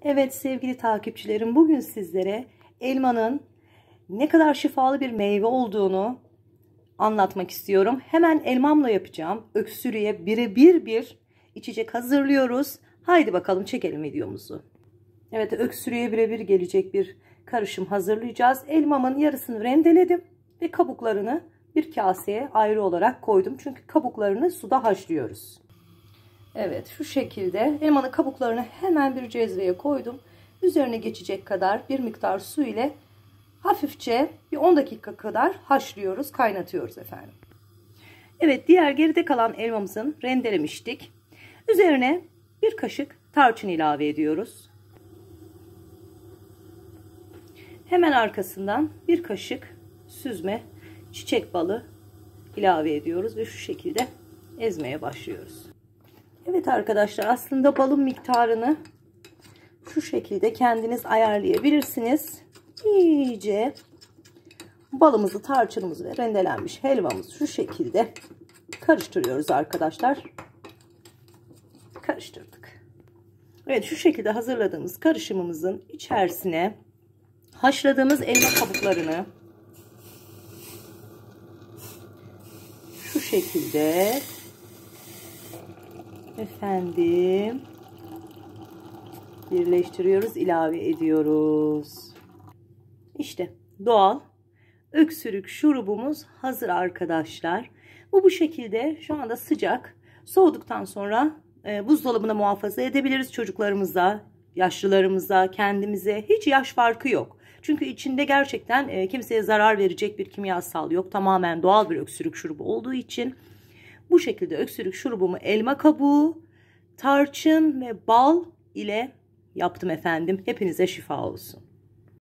Evet sevgili takipçilerim, bugün sizlere elmanın ne kadar şifalı bir meyve olduğunu anlatmak istiyorum. Hemen elmamla yapacağım. Öksürüğe birebir bir içecek hazırlıyoruz. Haydi bakalım çekelim videomuzu. Evet, öksürüğe birebir gelecek bir karışım hazırlayacağız. Elmamın yarısını rendeledim ve kabuklarını bir kaseye ayrı olarak koydum. Çünkü kabuklarını suda haşlıyoruz. Evet, şu şekilde elmanın kabuklarını hemen bir cezveye koydum. Üzerine geçecek kadar bir miktar su ile hafifçe bir 10 dakika kadar haşlıyoruz, kaynatıyoruz efendim. Evet, diğer geride kalan elmamızın rendelemiştik. Üzerine bir kaşık tarçın ilave ediyoruz. Hemen arkasından bir kaşık süzme çiçek balı ilave ediyoruz ve şu şekilde ezmeye başlıyoruz. Evet arkadaşlar, aslında balın miktarını şu şekilde kendiniz ayarlayabilirsiniz. İyice balımızı, tarçınımızı ve rendelenmiş helvamızı şu şekilde karıştırıyoruz arkadaşlar. Karıştırdık. Evet, şu şekilde hazırladığımız karışımımızın içerisine haşladığımız elma kabuklarını şu şekilde birleştiriyoruz, ilave ediyoruz. İşte doğal öksürük şurubumuz hazır arkadaşlar. Bu şekilde şu anda sıcak. Soğuduktan sonra buzdolabına muhafaza edebiliriz. Çocuklarımıza, yaşlılarımıza, kendimize hiç yaş farkı yok. Çünkü içinde gerçekten kimseye zarar verecek bir kimyasal yok. Tamamen doğal bir öksürük şurubu olduğu için bu şekilde öksürük şurubumu elma kabuğu, tarçın ve bal ile yaptım efendim. Hepinize şifa olsun.